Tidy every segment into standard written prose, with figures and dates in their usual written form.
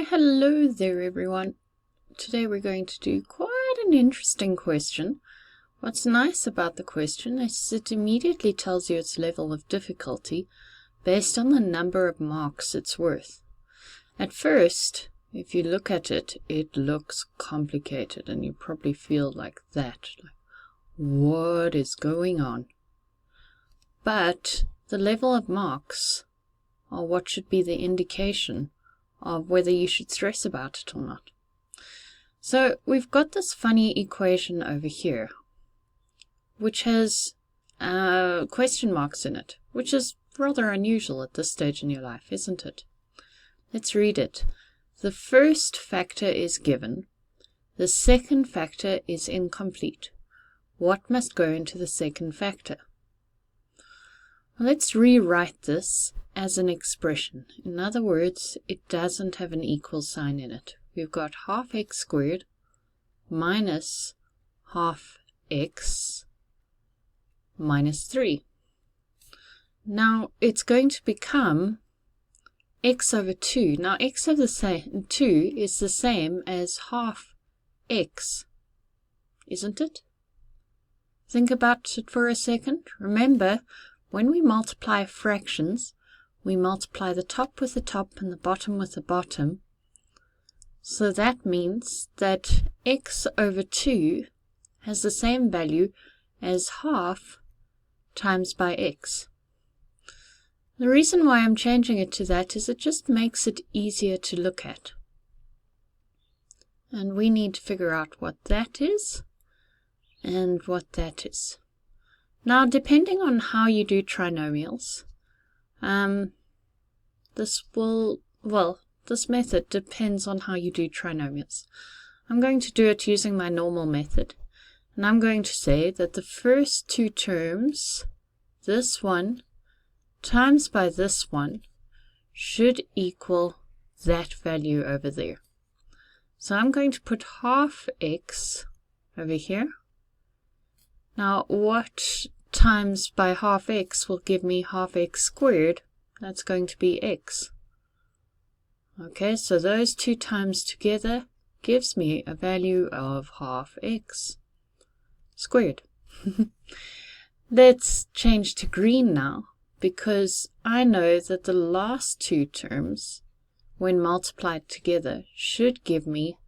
Why, hello there everyone. Today we're going to do quite an interesting question. What's nice about the question is it immediately tells you its level of difficulty based on the number of marks it's worth. At first, if you look at it, it looks complicated and you probably feel like that. Like, what is going on? But the level of marks are what should be the indication of whether you should stress about it or not. So we've got this funny equation over here, which has question marks in it, which is rather unusual at this stage in your life, isn't it? Let's read it. The first factor is given. The second factor is incomplete. What must go into the second factor? Let's rewrite this as an expression. In other words, it doesn't have an equal sign in it. We've got half x squared minus half x minus 3. Now it's going to become x over 2. Now x over 2 is the same as half x, isn't it? Think about it for a second. Remember, when we multiply fractions, we multiply the top with the top and the bottom with the bottom. So that means that x over 2 has the same value as half times by x. The reason why I'm changing it to that is it just makes it easier to look at. And we need to figure out what that is and what that is. Now, depending on how you do trinomials, this method depends on how you do trinomials. I'm going to do it using my normal method. And I'm going to say that the first two terms, this one times by this one, should equal that value over there. So I'm going to put half x over here. Now, what times by half x will give me half x squared? That's going to be x. Okay, so those two times together gives me a value of half x squared. Let's change to green now, because I know that the last two terms, when multiplied together, should give me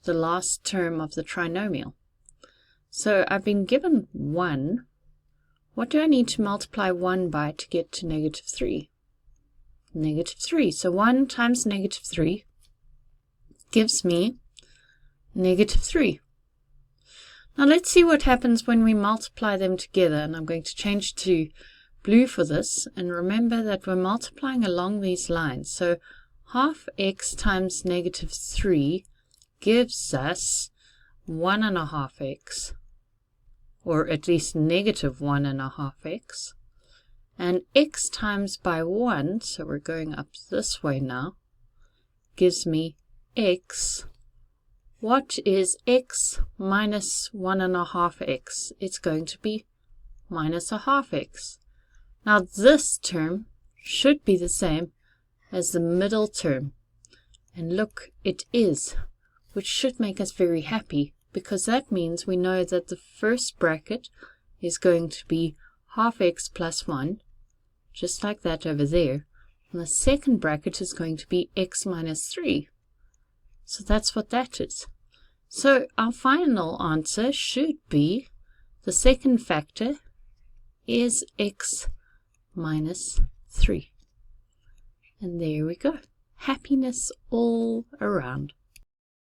the last term of the trinomial. So I've been given 1. What do I need to multiply 1 by to get to negative 3? Negative 3. So 1 times negative 3 gives me negative 3. Now let's see what happens when we multiply them together. And I'm going to change to blue for this. And remember that we're multiplying along these lines. So half x times negative 3 gives us 1.5x. Or at least negative 1.5x, and x times by 1, so we're going up this way now, gives me x. What is x minus 1.5x? It's going to be minus 1/2x. Now this term should be the same as the middle term, and look, it is, which should make us very happy, because that means we know that the first bracket is going to be half x plus 1, just like that over there. And the second bracket is going to be x minus 3. So that's what that is. So our final answer should be the second factor is x minus 3. And there we go. Happiness all around.